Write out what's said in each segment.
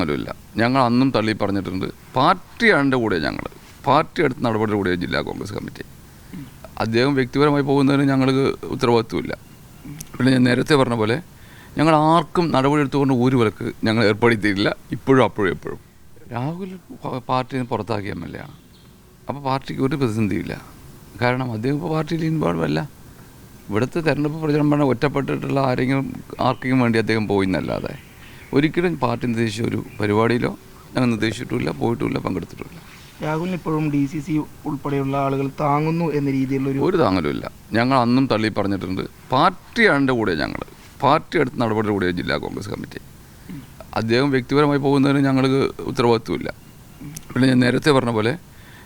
താങ്ങലുമില്ല. ഞങ്ങൾ അന്നും തള്ളി പറഞ്ഞിട്ടുണ്ട്. പാർട്ടിയുടെ കൂടെ പാർട്ടി എടുത്ത നടപടിയുടെ കൂടെ ജില്ലാ കോൺഗ്രസ് കമ്മിറ്റി. അദ്ദേഹം വ്യക്തിപരമായി പോകുന്നതിന് ഞങ്ങൾക്ക് ഉത്തരവാദിത്വമില്ല. പിന്നെ ഞാൻ നേരത്തെ പറഞ്ഞ പോലെ ഞങ്ങൾ ആർക്കും നടപടി എടുത്തുകൊണ്ട് ഒരു വിലക്ക് ഞങ്ങൾ ഏർപ്പെടുത്തിയിട്ടില്ല. ഇപ്പോഴും അപ്പോഴും എപ്പോഴും രാഹുൽ പാർട്ടിയിൽ നിന്ന് പുറത്താക്കിയ എം എൽ എ ആണ്. അപ്പോൾ പാർട്ടിക്ക് ഒരു പ്രതിസന്ധിയില്ല. കാരണം അദ്ദേഹം ഇപ്പോൾ പാർട്ടിയിൽ ഇൻവോൾവ് അല്ല. ഇവിടുത്തെ തെരഞ്ഞെടുപ്പ് പ്രചരണം ഒറ്റപ്പെട്ടിട്ടുള്ള ആർക്കെങ്കിലും വേണ്ടി അദ്ദേഹം പോയി എന്നല്ലാതെ ഒരിക്കലും പാർട്ടി നിർദ്ദേശിച്ച ഒരു പരിപാടിയിലോ ഞങ്ങൾ നിർദ്ദേശിച്ചിട്ടുമില്ല, പോയിട്ടുമില്ല, പങ്കെടുത്തിട്ടുമില്ല. രാഹുലിന് ഇപ്പോഴും DCC ഉൾപ്പെടെയുള്ള ആളുകൾ താങ്ങുന്നു എന്ന രീതിയിലുള്ള ഒരു താങ്ങലുമില്ല. ഞങ്ങൾ അന്നും തള്ളി പറഞ്ഞിട്ടുണ്ട്. പാർട്ടിയുടെ കൂടെ പാർട്ടി എടുത്ത നടപടിയുടെ കൂടെ ജില്ലാ കോൺഗ്രസ് കമ്മിറ്റി. അദ്ദേഹം വ്യക്തിപരമായി പോകുന്നതിന് ഞങ്ങൾക്ക് ഉത്തരവാദിത്വമില്ല. പിന്നെ ഞാൻ നേരത്തെ പറഞ്ഞ പോലെ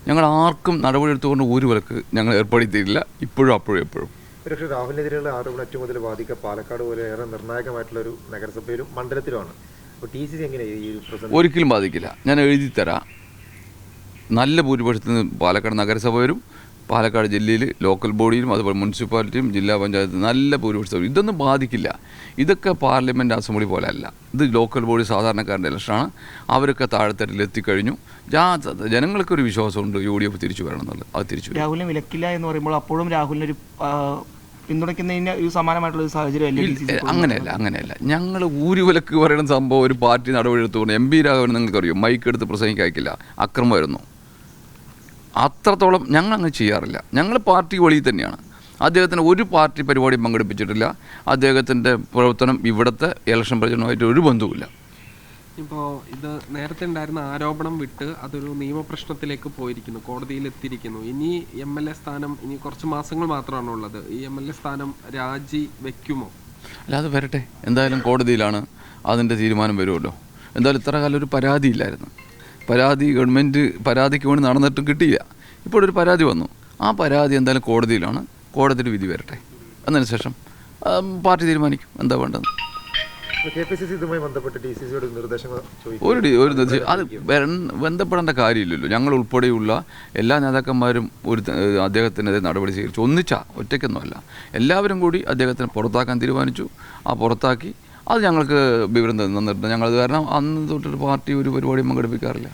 ഞങ്ങൾ ആർക്കും നടപടി എടുത്തുകൊണ്ട് ഒരു വിലക്ക് ഞങ്ങൾ ഏർപ്പെടുത്തിയിട്ടില്ല. ഇപ്പോഴും അപ്പോഴും എപ്പോഴും പക്ഷേ രാഹുലിനെതിരെയുള്ള ആരോപണം ഏറ്റവും കൂടുതൽ ബാധിക്കുക പാലക്കാട് പോലെ ഏറെ നിർണായകമായിട്ടുള്ള ഒരു നഗരസഭയിലും മണ്ഡലത്തിലുമാണ്. അപ്പോൾ TCC എങ്ങനെയാണ് ഈ ഒരിക്കലും ബാധിക്കില്ല. ഞാൻ എഴുതി തരാം. നല്ല ഭൂരിപക്ഷത്തിന് പാലക്കാട് നഗരസഭ വരും. പാലക്കാട് ജില്ലയിൽ ലോക്കൽ ബോഡിയിലും അതുപോലെ മുനിസിപ്പാലിറ്റിയും ജില്ലാ പഞ്ചായത്ത് നല്ല ഭൂരിപക്ഷം. ഇതൊന്നും ബാധിക്കില്ല. ഇതൊക്കെ പാർലമെൻറ്റ് അസംബ്ലി പോലെ അല്ല. ഇത് ലോക്കൽ ബോഡി സാധാരണക്കാരുടെ ഇലക്ഷനാണ്. അവരൊക്കെ താഴെത്തട്ടിൽ എത്തിക്കഴിഞ്ഞു. ജനങ്ങൾക്കൊരു വിശ്വാസമുണ്ട് UDF തിരിച്ചു വരണം എന്നുള്ളത്. അത് തിരിച്ചു വരും. രാഹുലിനെ വിലക്കില്ല എന്ന് പറയുമ്പോൾ അപ്പോഴും രാഹുലിനൊരു പിന്തുണയ്ക്കുന്നതിന് ഒരു സമാനമായിട്ടുള്ള ഒരു സാഹചര്യം അങ്ങനെയല്ല. ഞങ്ങൾ ഊരുവിലക്ക് പറയുന്ന സംഭവം ഒരു പാർട്ടി നടപടി എടുത്തുകൊണ്ട് MP രാഘവൻ നിങ്ങൾക്കറിയും മൈക്ക് എടുത്ത് പ്രസംഗിക്കാക്കില്ല, അക്രമമായിരുന്നു. അത്രത്തോളം ഞങ്ങൾ അങ്ങനെ ചെയ്യാറില്ല. ഞങ്ങൾ പാർട്ടി വെളിയിൽ തന്നെയാണ്. അദ്ദേഹത്തിന് ഒരു പാർട്ടി പരിപാടിയും പങ്കെടുപ്പിച്ചിട്ടില്ല. അദ്ദേഹത്തിൻ്റെ പ്രവർത്തനം ഇവിടുത്തെ ഇലക്ഷൻ പ്രചരണമായിട്ട് ഒരു ബന്ധവുമില്ല. ഇപ്പോൾ ഇത് നേരത്തെ ഉണ്ടായിരുന്ന ആരോപണം വിട്ട് അതൊരു നിയമപ്രശ്നത്തിലേക്ക് പോയിരിക്കുന്നു, കോടതിയിൽ എത്തിയിരിക്കുന്നു. ഇനി MLA സ്ഥാനം ഇനി കുറച്ച് മാസങ്ങൾ മാത്രമാണ് ഉള്ളത്. ഈ MLA സ്ഥാനം രാജി വയ്ക്കുമോ? അല്ല, അത് വരട്ടെ. എന്തായാലും കോടതിയിലാണ്, അതിൻ്റെ തീരുമാനം വരുമല്ലോ. എന്തായാലും ഇത്ര കാലം ഒരു പരാതിയില്ലായിരുന്നു. ഗവൺമെൻറ് പരാതിക്ക് വേണ്ടി നടന്നിട്ടും കിട്ടിയില്ല. ഇപ്പോൾ ഒരു പരാതി വന്നു. ആ പരാതി എന്തായാലും കോടതിയിലാണ്. കോടതിയുടെ വിധി വരട്ടെ. അതിനുശേഷം പാർട്ടി തീരുമാനിക്കും എന്താ വേണ്ടത്. KPCC ഇതുമായി ബന്ധപ്പെട്ട് DCCയോട് നിർദ്ദേശങ്ങൾ ഒരു നിർദ്ദേശം അത് ബന്ധപ്പെടേണ്ട കാര്യമില്ലല്ലോ. ഞങ്ങൾ ഉൾപ്പെടെയുള്ള എല്ലാ നേതാക്കന്മാരും അദ്ദേഹത്തിനെതിരെ നടപടി സ്വീകരിച്ചു. ഒറ്റയ്ക്കൊന്നുമല്ല, എല്ലാവരും കൂടി അദ്ദേഹത്തിനെ പുറത്താക്കാൻ തീരുമാനിച്ചു. ആ പുറത്താക്കി അത് ഞങ്ങൾക്ക് വിവരം തന്നിട്ടുണ്ട്. ഞങ്ങളത് കാരണം അന്ന് തൊട്ടൊരു പാർട്ടി ഒരു പരിപാടിയും പങ്കെടുപ്പിക്കാറില്ല.